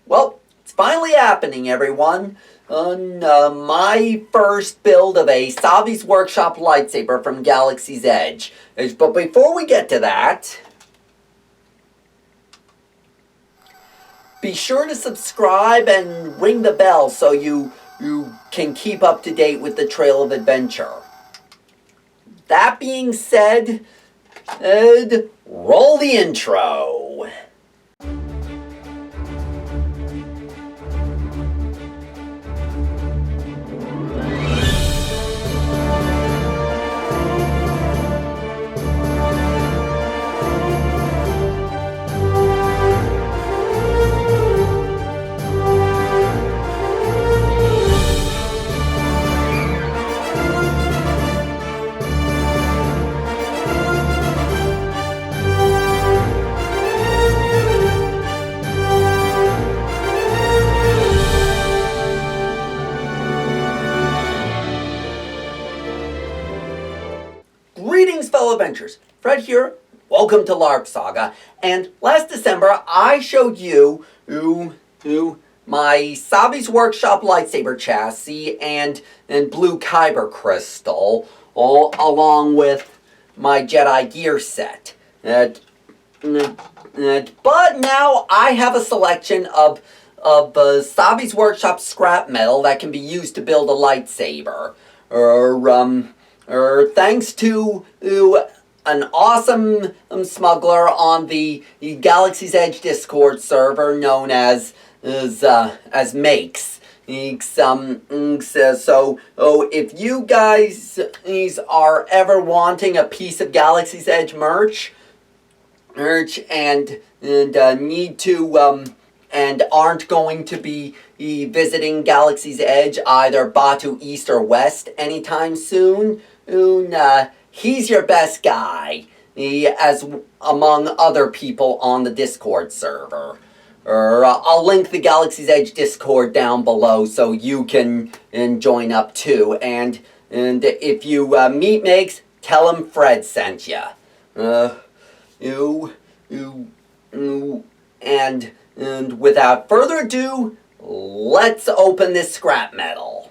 Well, it's finally happening, everyone. On my first build of a Savi's Workshop lightsaber from Galaxy's Edge. But before we get to that, be sure to subscribe and ring the bell so you can keep up to date with the Trail of Adventure. That being said, roll the intro. Greetings, fellow adventurers. Fred here. Welcome to LARP Saga. And last December, I showed you my Savi's Workshop lightsaber chassis and blue kyber crystal, all along with my Jedi gear set. But now I have a selection of Savi's Workshop scrap metal that can be used to build a lightsaber. Thanks to an awesome smuggler on the Galaxy's Edge Discord server known as Makes. So if you guys are ever wanting a piece of Galaxy's Edge merch and need to and aren't going to be visiting Galaxy's Edge either Batu East or West anytime soon, he's your best guy, as among other people on the Discord server. I'll link the Galaxy's Edge Discord down below so you can join up too. And if you meet Makes, tell him Fred sent ya. And without further ado, let's open this scrap metal.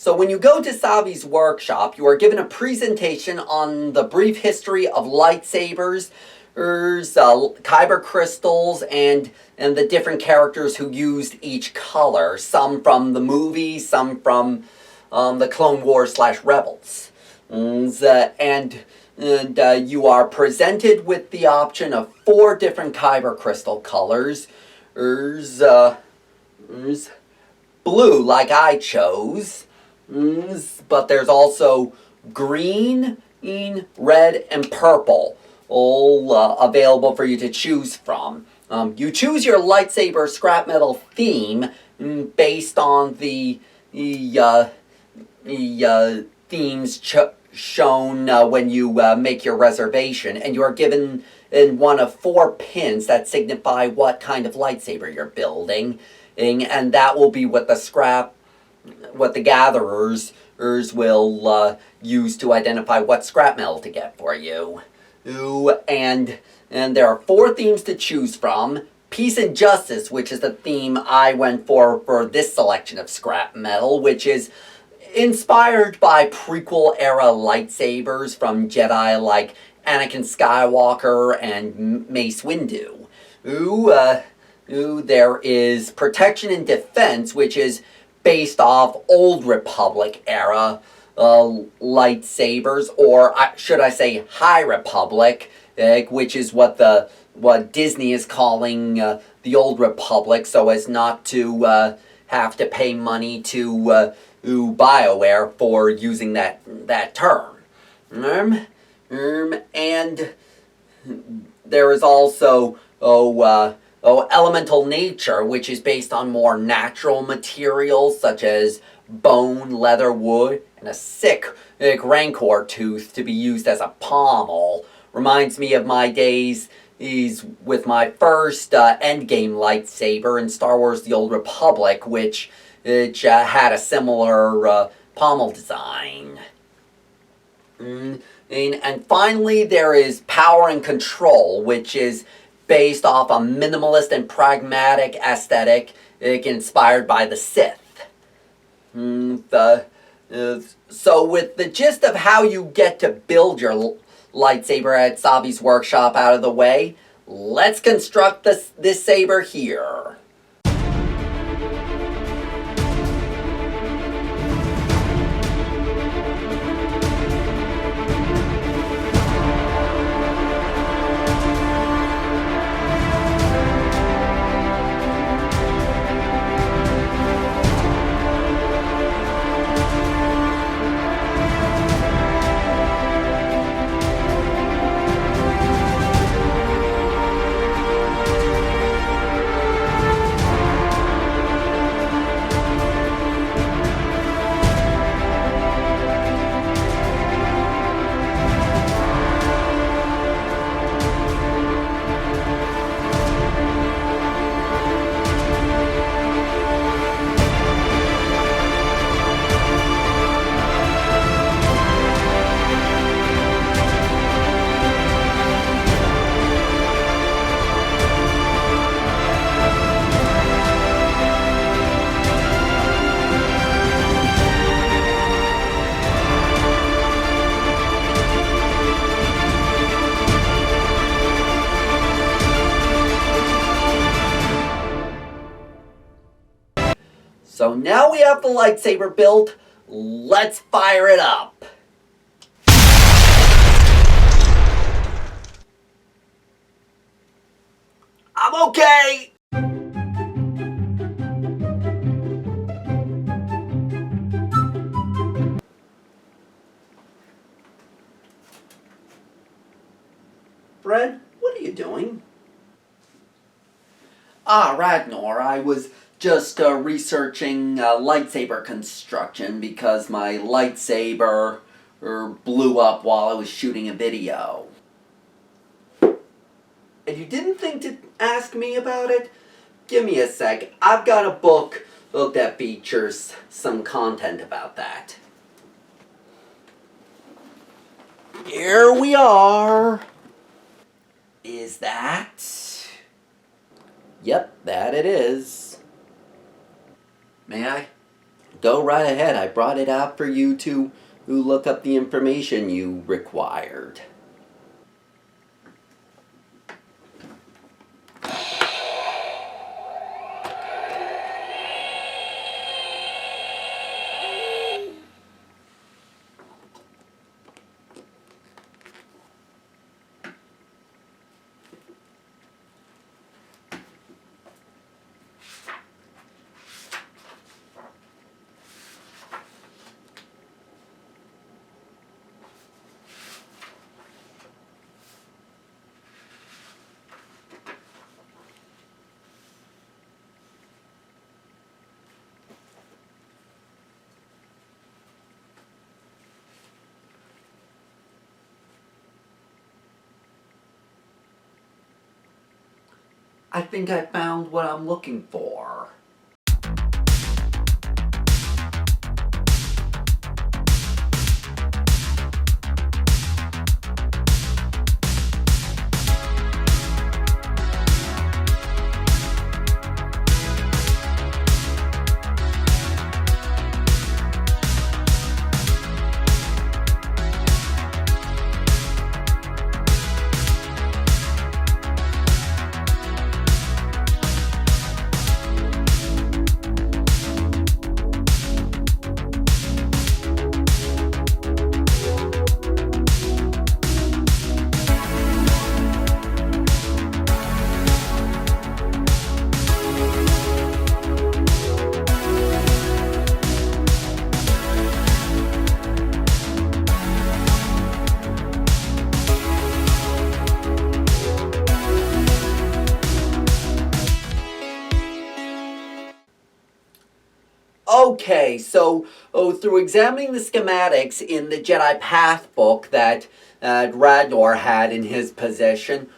So when you go to Savi's Workshop, you are given a presentation on the brief history of lightsabers, kyber crystals, and the different characters who used each color. Some from the movie, some from the Clone Wars / Rebels. And you are presented with the option of 4 different kyber crystal colors. blue like I chose, but there's also green, red, and purple, all available for you to choose from. You choose your lightsaber scrap metal theme based on the themes shown when you make your reservation, and you are given in one of 4 pins that signify what kind of lightsaber you're building, and that will be what the gatherers will use to identify what scrap metal to get for you. And there are 4 themes to choose from. Peace and Justice, which is the theme I went for this selection of scrap metal, which is inspired by prequel-era lightsabers from Jedi like Anakin Skywalker and Mace Windu. There is Protection and Defense, which is based off Old Republic-era lightsabers, or should I say High Republic, which is what Disney is calling the Old Republic, so as not to have to pay money to BioWare for using that term. And there is also Elemental Nature, which is based on more natural materials such as bone, leather, wood, and a sick rancor tooth to be used as a pommel. Reminds me of my days with my first endgame lightsaber in Star Wars The Old Republic, which had a similar pommel design. And finally, there is Power and Control, which is based off a minimalist and pragmatic aesthetic inspired by the Sith. So with the gist of how you get to build your lightsaber at Savi's workshop out of the way, let's construct this saber here. So now we have the lightsaber built, let's fire it up! I'm okay! Fred, what are you doing? Ragnar, I was just researching lightsaber construction because my lightsaber blew up while I was shooting a video. And you didn't think to ask me about it? Give me a sec. I've got a book that features some content about that. Here we are. Is that? Yep, that it is. May I? Go right ahead. I brought it out for you to look up the information you required. I think I found what I'm looking for. Okay, so through examining the schematics in the Jedi Path book that Rador had in his possession,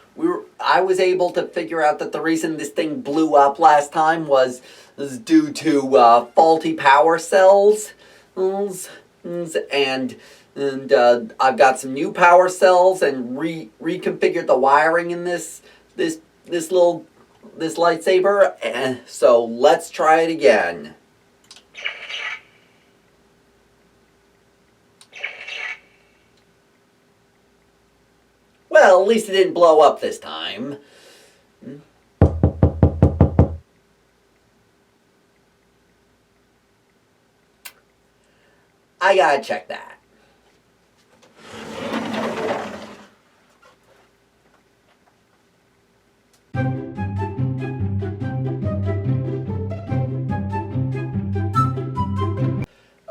I was able to figure out that the reason this thing blew up last time was due to faulty power cells, and I've got some new power cells and reconfigured the wiring in this lightsaber, and so let's try it again. Well, at least it didn't blow up this time. I gotta check that.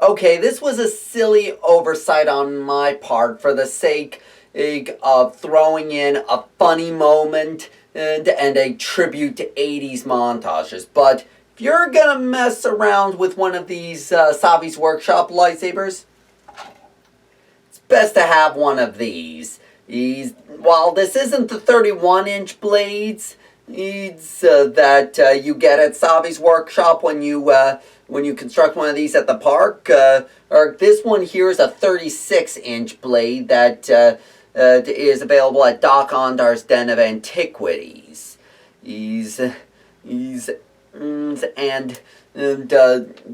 Okay, this was a silly oversight on my part for the sake of throwing in a funny moment and a tribute to 80s montages. But if you're gonna mess around with one of these Savi's Workshop lightsabers, it's best to have one of these. While this isn't the 31-inch blades that you get at Savi's Workshop when you construct one of these at the park, or this one here is a 36-inch blade that is available at Doc Ondar's Den of Antiquities.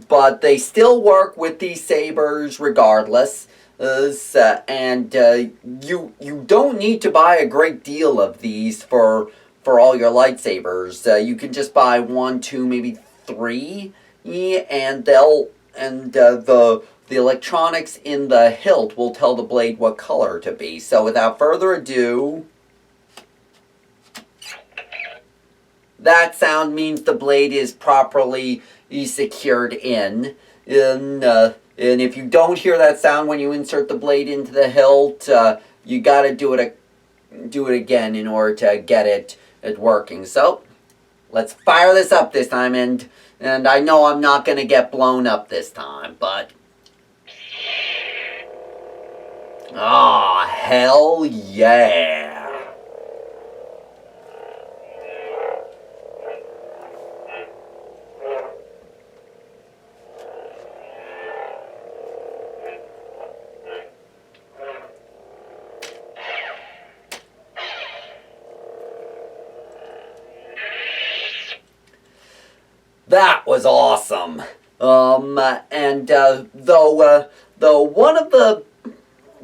But they still work with these sabers regardless. And you don't need to buy a great deal of these for all your lightsabers. You can just buy 1, 2, maybe 3, and the electronics in the hilt will tell the blade what color to be. So without further ado, that sound means the blade is properly secured in. And if you don't hear that sound when you insert the blade into the hilt, you gotta do it again in order to get it working. So let's fire this up this time, and I know I'm not gonna get blown up this time, but hell yeah. That was awesome.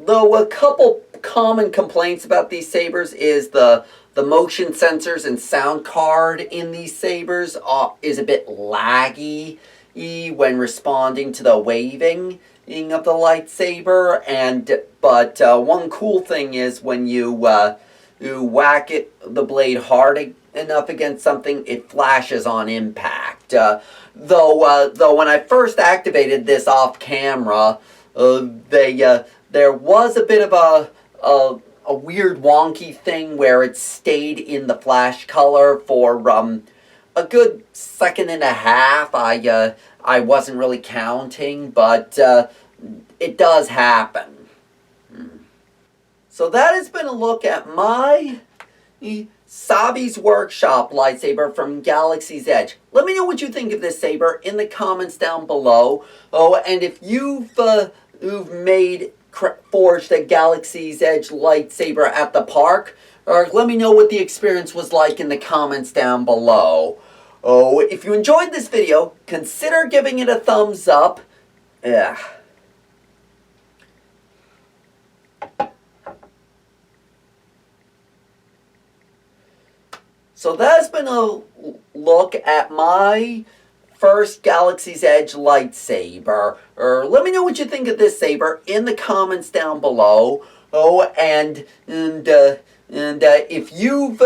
Though a couple common complaints about these sabers is the motion sensors and sound card in these sabers is a bit laggy when responding to the waving of the lightsaber. But one cool thing is when you whack the blade hard enough against something, it flashes on impact. Though when I first activated this off camera, there was a bit of a weird wonky thing where it stayed in the flash color for a good second and a half. I wasn't really counting, but it does happen. So that has been a look at my Savi's Workshop lightsaber from Galaxy's Edge. Let me know what you think of this saber in the comments down below. Oh, and if you've forged a Galaxy's Edge lightsaber at the park, or let me know what the experience was like in the comments down below. Oh, if you enjoyed this video, consider giving it a thumbs up. Yeah. So that's been a look at my first Galaxy's Edge lightsaber. Let me know what you think of this saber in the comments down below. Oh, and if you've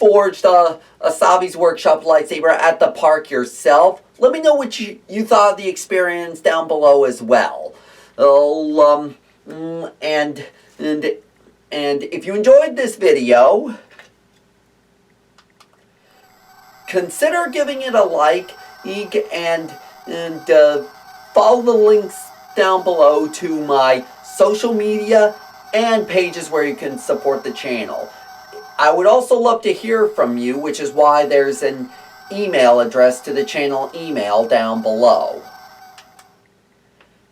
forged a Savi's Workshop lightsaber at the park yourself, let me know what you thought of the experience down below as well. Oh, and if you enjoyed this video, consider giving it a like and follow the links down below to my social media and pages where you can support the channel. I would also love to hear from you, which is why there's an email address to the channel email down below.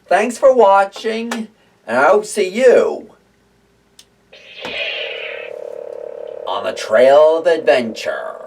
Thanks for watching, and I'll see you on the trail of adventure.